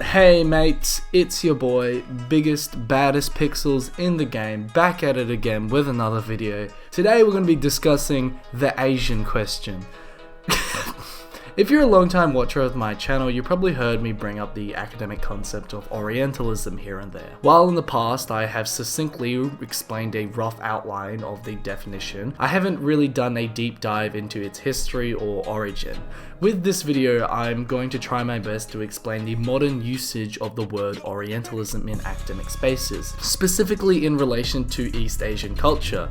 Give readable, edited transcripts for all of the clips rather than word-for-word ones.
Hey mates, it's your boy, biggest, baddest pixels in the game, back at it again with another video. Today we're going to be discussing the Asian question. If you're a long time watcher of my channel, you probably heard me bring up the academic concept of Orientalism here and there. While in the past I have succinctly explained a rough outline of the definition, I haven't really done a deep dive into its history or origin. With this video, I'm going to try my best to explain the modern usage of the word Orientalism in academic spaces, specifically in relation to East Asian culture.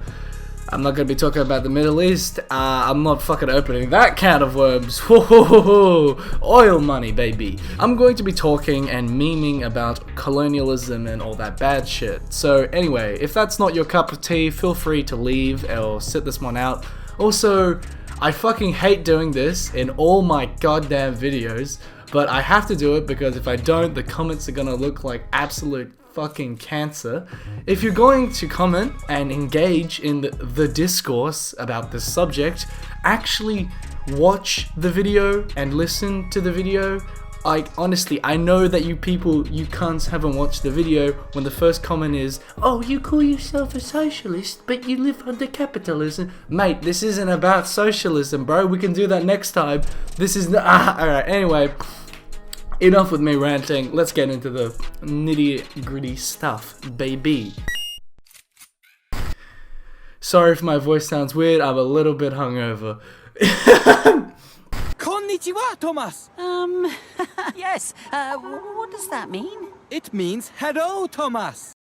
I'm not going to be talking about the Middle East. I'm not fucking opening that can of worms. Oil money, baby. I'm going to be talking and memeing about colonialism and all that bad shit. So anyway, if that's not your cup of tea, feel free to leave or sit this one out. Also, I fucking hate doing this in all my goddamn videos, but I have to do it because if I don't, the comments are gonna look like absolute fucking cancer. If you're going to comment and engage in the discourse about this subject, actually watch the video and listen to the video. Like, honestly, I know that you cunts haven't watched the video when the first comment is, "Oh, you call yourself a socialist, but you live under capitalism." Mate, this isn't about socialism, bro. We can do that next time. This is alright, anyway. Enough with me ranting, let's get into the nitty gritty stuff, baby. Sorry if my voice sounds weird, I'm a little bit hungover. Konnichiwa, Thomas! Yes, what does that mean? It means hello, Thomas!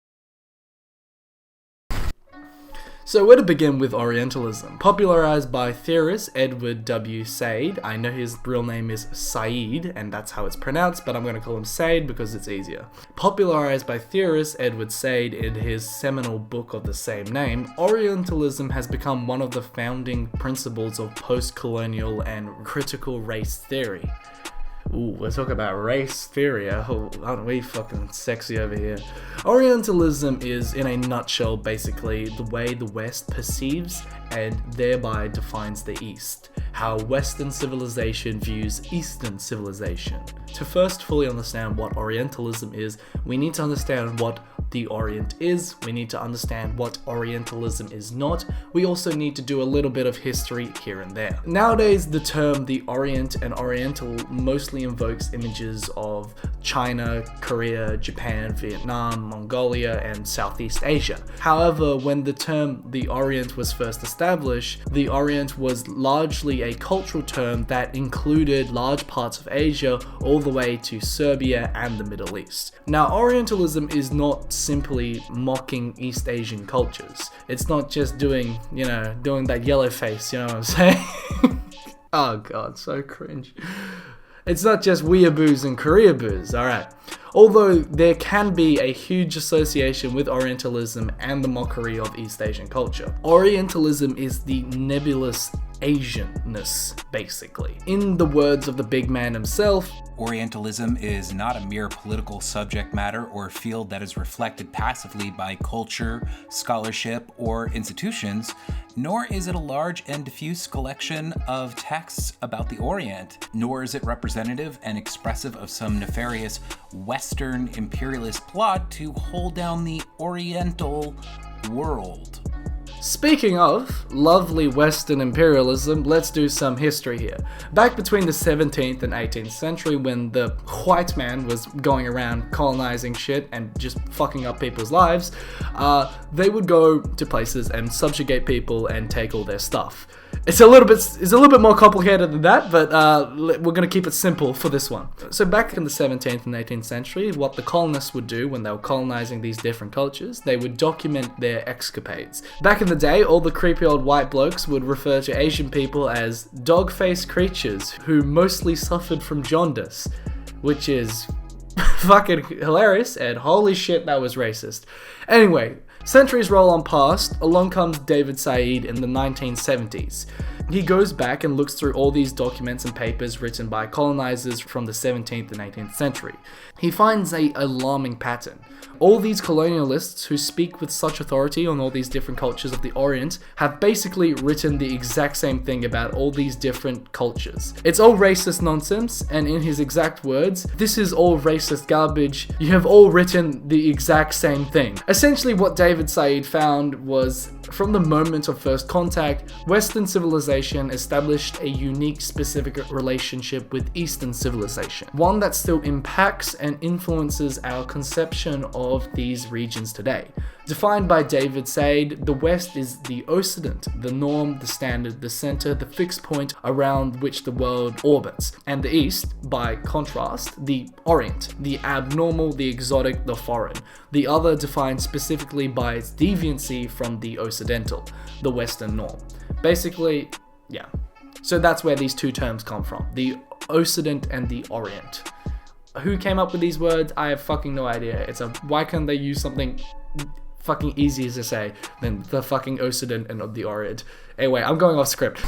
So where to begin with Orientalism? Popularized by theorist Edward W. Said. I know his real name is Said, and that's how it's pronounced, but I'm going to call him Said because it's easier. Popularized by theorist Edward Said in his seminal book of the same name, Orientalism has become one of the founding principles of post-colonial and critical race theory. Ooh, we're talking about race theory. Aren't we fucking sexy over here? Orientalism is, in a nutshell, basically the way the West perceives and thereby defines the East. How Western civilization views Eastern civilization. To first fully understand what Orientalism is, we need to understand what the Orient is, we need to understand what Orientalism is not, we also need to do a little bit of history here and there. Nowadays, the term the Orient and Oriental mostly invokes images of China, Korea, Japan, Vietnam, Mongolia, and Southeast Asia. However, when the term the Orient was first established, the Orient was largely a cultural term that included large parts of Asia all the way to Serbia and the Middle East. Now, Orientalism is not simply mocking East Asian cultures. It's not just doing that yellow face, you know what I'm saying? Oh god, so cringe. It's not just weeaboos and Koreaboos, alright. Although there can be a huge association with Orientalism and the mockery of East Asian culture. Orientalism is the nebulous Asianness, basically. In the words of the big man himself, Orientalism is not a mere political subject matter or field that is reflected passively by culture, scholarship, or institutions, nor is it a large and diffuse collection of texts about the Orient, nor is it representative and expressive of some nefarious Western imperialist plot to hold down the Oriental world. Speaking of lovely Western imperialism, let's do some history here. Back between the 17th and 18th century, when the white man was going around colonizing shit and just fucking up people's lives, they would go to places and subjugate people and take all their stuff. It's a little bit more complicated than that, but we're going to keep it simple for this one. So back in the 17th and 18th century, what the colonists would do when they were colonizing these different cultures, they would document their escapades. Back in the day, all the creepy old white blokes would refer to Asian people as dog-faced creatures who mostly suffered from jaundice, which is fucking hilarious, and holy shit, that was racist. Anyway, centuries roll on past, along comes David Said in the 1970s. He goes back and looks through all these documents and papers written by colonizers from the 17th and 18th century. He finds an alarming pattern. All these colonialists who speak with such authority on all these different cultures of the Orient have basically written the exact same thing about all these different cultures. It's all racist nonsense, and in his exact words, this is all racist garbage. You have all written the exact same thing. Essentially what David Said found was, from the moment of first contact, Western civilization established a unique specific relationship with Eastern civilization, one that still impacts and influences our conception of these regions today. Defined by David Said, the West is the Occident, the norm, the standard, the center, the fixed point around which the world orbits, and the East, by contrast, the Orient, the abnormal, the exotic, the foreign. The other defined specifically by its deviancy from the Occidental, the Western norm. Basically, yeah. So that's where these two terms come from, the Occident and the Orient. Who came up with these words? I have fucking no idea. Why can't they use something fucking easier to say than the fucking Occident and the Orient? Anyway, I'm going off script.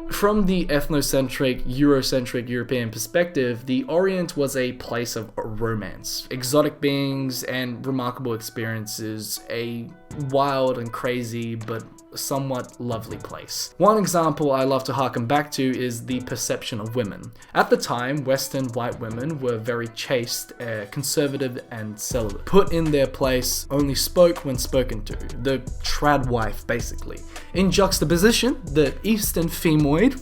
From the ethnocentric, Eurocentric European perspective, the Orient was a place of romance, exotic beings, and remarkable experiences, a wild and crazy but somewhat lovely place. One example I love to harken back to is the perception of women. At the time, Western white women were very chaste, conservative, and celibate. Put in their place, only spoke when spoken to. The trad wife, basically. In juxtaposition, the Eastern femoid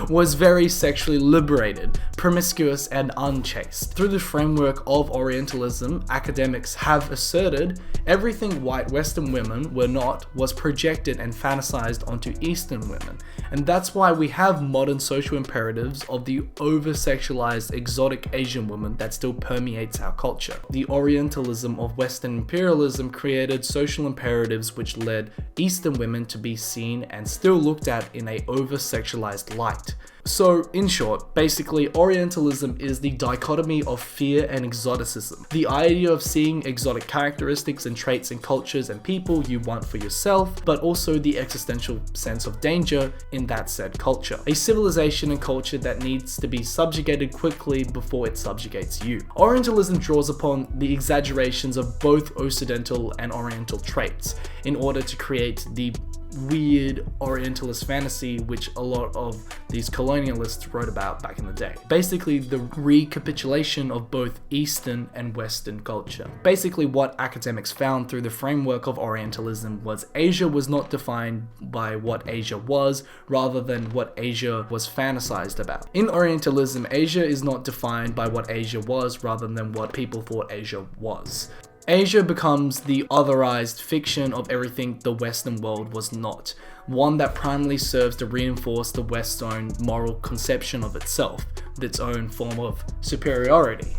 was very sexually liberated, promiscuous, and unchaste. Through the framework of Orientalism, academics have asserted everything white Western women were not was projected and fantasized onto Eastern women. And that's why we have modern social imperatives of the over-sexualized exotic Asian woman that still permeates our culture. The Orientalism of Western imperialism created social imperatives which led Eastern women to be seen and still looked at in a over-sexualized light. So, in short, basically, Orientalism is the dichotomy of fear and exoticism. The idea of seeing exotic characteristics and traits in cultures and people you want for yourself, but also the existential sense of danger in that said culture. A civilization and culture that needs to be subjugated quickly before it subjugates you. Orientalism draws upon the exaggerations of both Occidental and Oriental traits in order to create the weird Orientalist fantasy which a lot of these colonialists wrote about back in the day. Basically, the recapitulation of both Eastern and Western culture. Basically, what academics found through the framework of Orientalism was Asia was not defined by what Asia was, rather than what Asia was fantasized about. In Orientalism, Asia is not defined by what Asia was, rather than what people thought Asia was. Asia becomes the otherized fiction of everything the Western world was not, one that primarily serves to reinforce the West's own moral conception of itself, with its own form of superiority.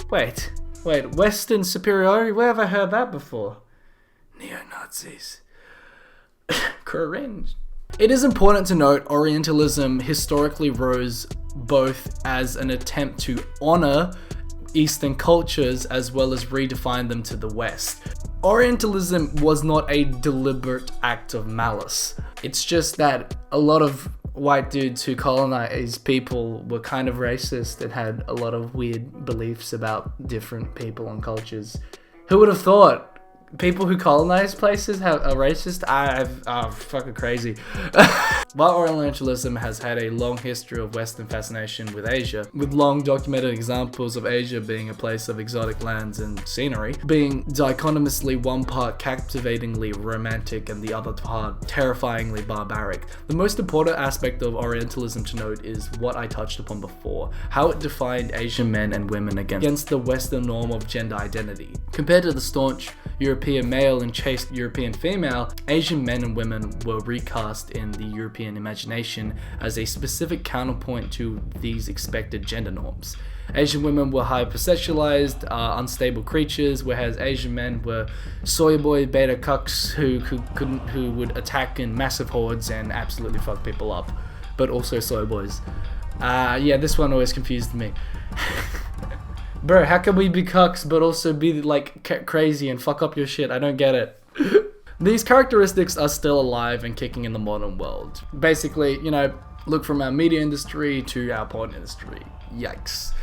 Wait, Western superiority? Where have I heard that before? Neo-Nazis. Cringe. It is important to note Orientalism historically rose both as an attempt to honor Eastern cultures as well as redefine them to the West. Orientalism was not a deliberate act of malice. It's just that a lot of white dudes who colonized people were kind of racist and had a lot of weird beliefs about different people and cultures. Who would have thought? People who colonize places are racist? I'm fucking crazy. While Orientalism has had a long history of Western fascination with Asia, with long documented examples of Asia being a place of exotic lands and scenery, being dichotomously one part captivatingly romantic and the other part terrifyingly barbaric, the most important aspect of Orientalism to note is what I touched upon before, how it defined Asian men and women against the Western norm of gender identity. Compared to the staunch European European male and chaste European female, Asian men and women were recast in the European imagination as a specific counterpoint to these expected gender norms. Asian women were hypersexualized, unstable creatures, whereas Asian men were soy boy beta cucks who would attack in massive hordes and absolutely fuck people up, but also soy boys. Yeah, this one always confused me. Bro, how can we be cucks but also be like crazy and fuck up your shit? I don't get it. These characteristics are still alive and kicking in the modern world. Basically, you know, look from our media industry to our porn industry. Yikes.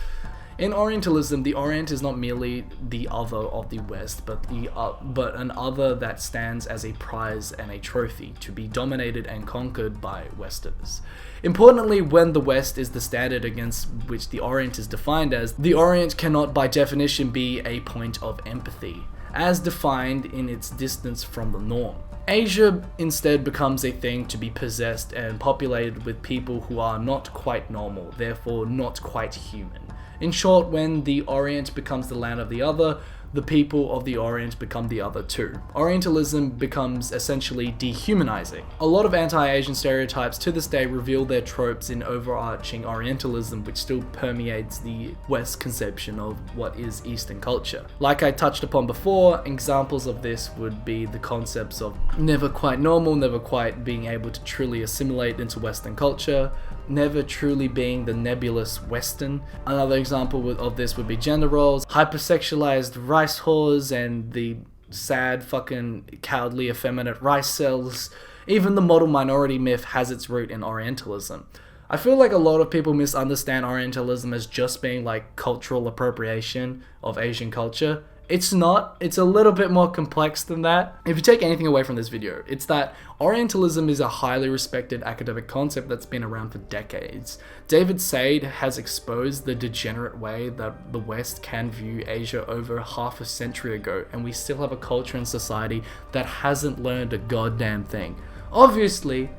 In Orientalism, the Orient is not merely the other of the West, but an other that stands as a prize and a trophy to be dominated and conquered by Westerners. Importantly, when the West is the standard against which the Orient is defined as, the Orient cannot by definition be a point of empathy, as defined in its distance from the norm. Asia instead becomes a thing to be possessed and populated with people who are not quite normal, therefore not quite human. In short, when the Orient becomes the land of the other, the people of the Orient become the other too. Orientalism becomes essentially dehumanizing. A lot of anti-Asian stereotypes to this day reveal their tropes in overarching Orientalism, which still permeates the West conception of what is Eastern culture. Like I touched upon before, examples of this would be the concepts of never quite normal, never quite being able to truly assimilate into Western culture, never truly being the nebulous Western. Another example of this would be gender roles, hypersexualized rice whores, and the sad fucking cowardly effeminate rice cells. Even the model minority myth has its root in Orientalism. I feel like a lot of people misunderstand Orientalism as just being like cultural appropriation of Asian culture. It's not. It's a little bit more complex than that. If you take anything away from this video, it's that Orientalism is a highly respected academic concept that's been around for decades. David Said has exposed the degenerate way that the West can view Asia over half a century ago, and we still have a culture and society that hasn't learned a goddamn thing. Obviously,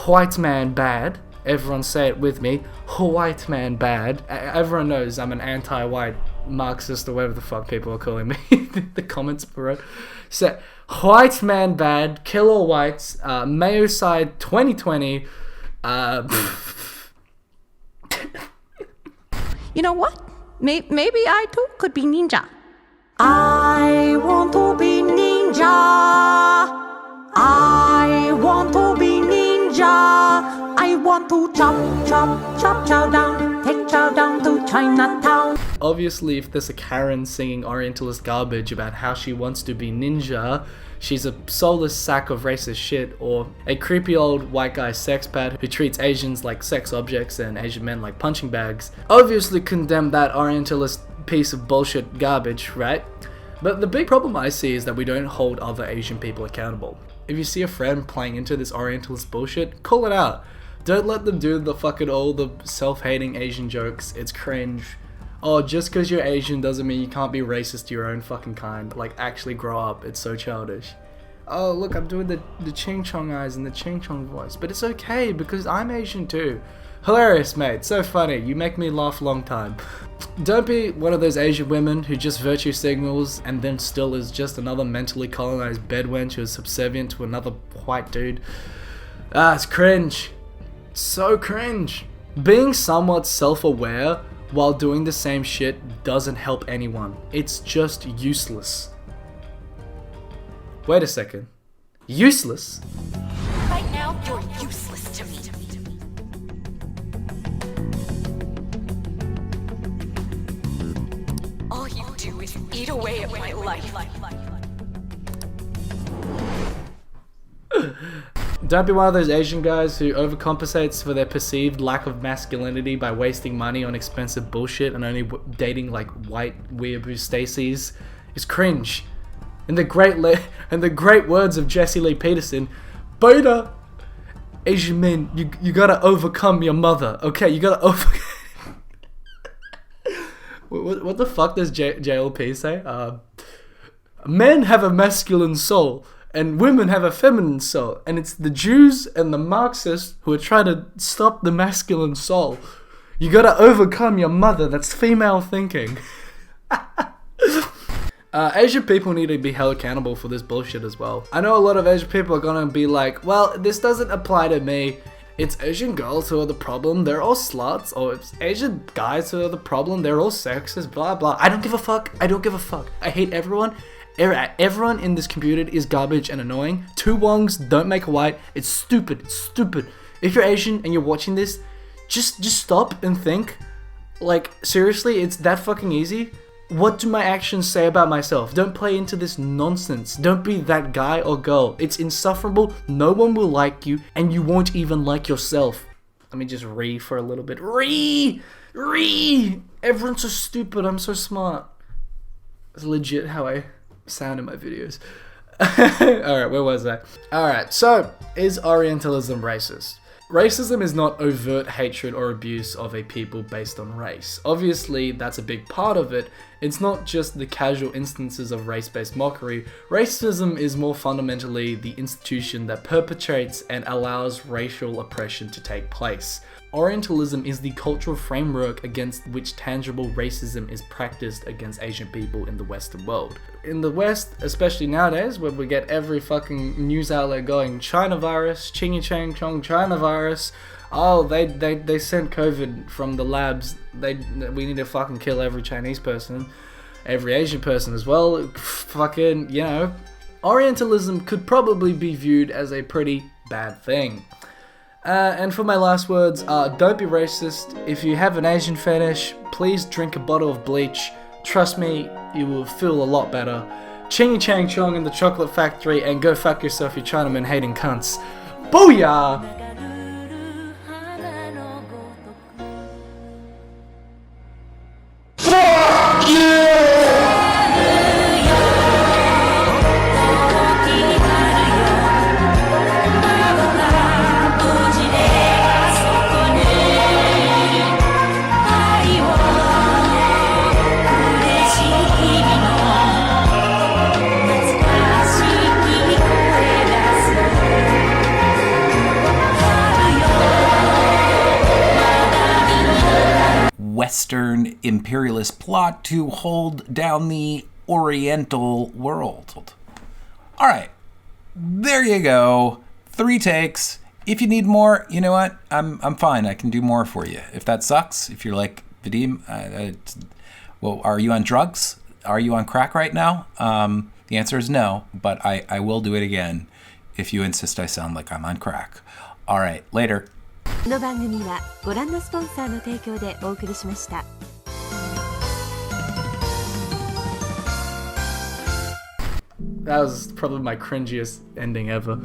white man bad. Everyone say it with me. White man bad. Everyone knows I'm an anti-white Marxist or whatever the fuck people are calling me. The comments below. So, white man bad, kill all whites, Mayo side 2020. You know what? Maybe I too could be ninja. I want to be ninja. I want to be ninja. I want to chop chow down, take chow down to Chinatown. Obviously, if there's a Karen singing Orientalist garbage about how she wants to be ninja, she's a soulless sack of racist shit, or a creepy old white guy sexpat who treats Asians like sex objects and Asian men like punching bags, obviously condemn that Orientalist piece of bullshit garbage, right? But the big problem I see is that we don't hold other Asian people accountable. If you see a friend playing into this Orientalist bullshit, call it out. Don't let them do the fucking all the self-hating Asian jokes. It's cringe. Oh, just because you're Asian doesn't mean you can't be racist to your own fucking kind. Like, actually grow up. It's so childish. Oh, look, I'm doing the Ching Chong eyes and the Ching Chong voice. But it's okay, because I'm Asian too. Hilarious, mate. So funny. You make me laugh long time. Don't be one of those Asian women who just virtue signals and then still is just another mentally colonized bedwench who is subservient to another white dude. It's cringe. So cringe. Being somewhat self-aware while doing the same shit doesn't help anyone. It's just useless. Wait a second. Useless? Right now, you're useless to me. All you do is eat away at my life. Don't be one of those Asian guys who overcompensates for their perceived lack of masculinity by wasting money on expensive bullshit and only dating like white weeaboo Stacys. It's cringe. And the great words of Jesse Lee Peterson, Beta, Asian men, you gotta overcome your mother. Okay, you gotta What the fuck does JLP say? Men have a masculine soul. And women have a feminine soul, and it's the Jews and the Marxists who are trying to stop the masculine soul. You gotta overcome your mother, that's female thinking. Asian people need to be held accountable for this bullshit as well. I know a lot of Asian people are gonna be like, well, this doesn't apply to me. It's Asian girls who are the problem, they're all sluts, or it's Asian guys who are the problem, they're all sexist, blah blah. I don't give a fuck. I don't give a fuck. I hate everyone. Everyone in this community is garbage and annoying. Two wrongs don't make a right. It's stupid. It's stupid. If you're Asian and you're watching this, just stop and think. Like, seriously, it's that fucking easy? What do my actions say about myself? Don't play into this nonsense. Don't be that guy or girl. It's insufferable. No one will like you, and you won't even like yourself. Let me just for a little bit. Everyone's so stupid. I'm so smart. It's legit how I sound in my videos. Alright, where was I? Alright, so, is Orientalism racist? Racism is not overt hatred or abuse of a people based on race. Obviously, that's a big part of it. It's not just the casual instances of race-based mockery. Racism is more fundamentally the institution that perpetrates and allows racial oppression to take place. Orientalism is the cultural framework against which tangible racism is practiced against Asian people in the Western world. In the West, especially nowadays, where we get every fucking news outlet going, China virus, Chingy Chang Chong China virus, oh, they sent COVID from the labs, we need to fucking kill every Chinese person, every Asian person as well, fucking, you know. Orientalism could probably be viewed as a pretty bad thing. And for my last words, don't be racist. If you have an Asian fetish, please drink a bottle of bleach. Trust me, you will feel a lot better. Chingy Chang Chong in the chocolate factory, and go fuck yourself, you Chinaman hating cunts. Booyah! Western imperialist plot to hold down the Oriental world. All right, there you go. 3 takes. If you need more, you know what? I'm fine. I can do more for you. If that sucks, if you're like, Vadim, well, are you on drugs? Are you on crack right now? The answer is no, but I will do it again if you insist I sound like I'm on crack. All right, later. この番組はご覧のスポンサーの提供でお送りしました。That was probably my cringiest ending ever.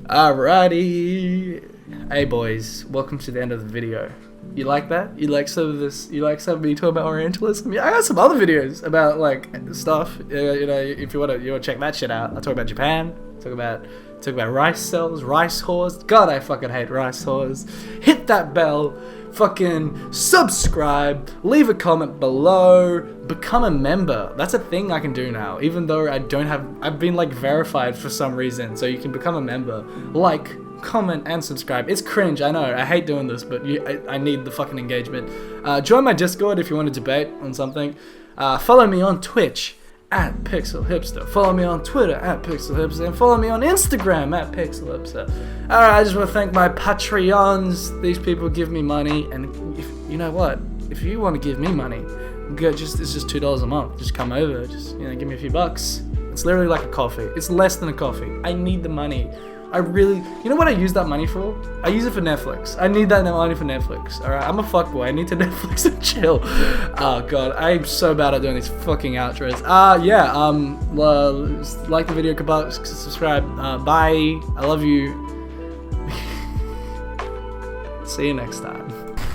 Alrighty. Hey boys, welcome to the end of the video. You like that? You like some of this? You like some of me talking about Orientalism? Yeah, I got some other videos about like stuff. You know, if you wanna check that shit out. I talk about Japan. Talk about rice cells, rice whores. God, I fucking hate rice whores. Hit that bell, fucking subscribe, leave a comment below, become a member. That's a thing I can do now, even though I've been like verified for some reason, so you can become a member. Like, comment, and subscribe. It's cringe, I know, I hate doing this, but I need the fucking engagement. Join my Discord if you want to debate on something. Follow me on Twitch at Pixel Hipster. Follow me on Twitter at Pixel Hipster, and follow me on Instagram at Pixel Hipster. Alright, I just want to thank my Patreons. These people give me money, and if, you know what? If you want to give me money, it's just $2 a month. Just come over, just give me a few bucks. It's literally like a coffee. It's less than a coffee. I need the money. I really, you know what I use that money for? I use it for Netflix. I need that money for Netflix. Alright, I'm a fuckboy. I need to Netflix and chill. Oh god, I'm so bad at doing these fucking outros. Like the video, subscribe. Bye. I love you. See you next time.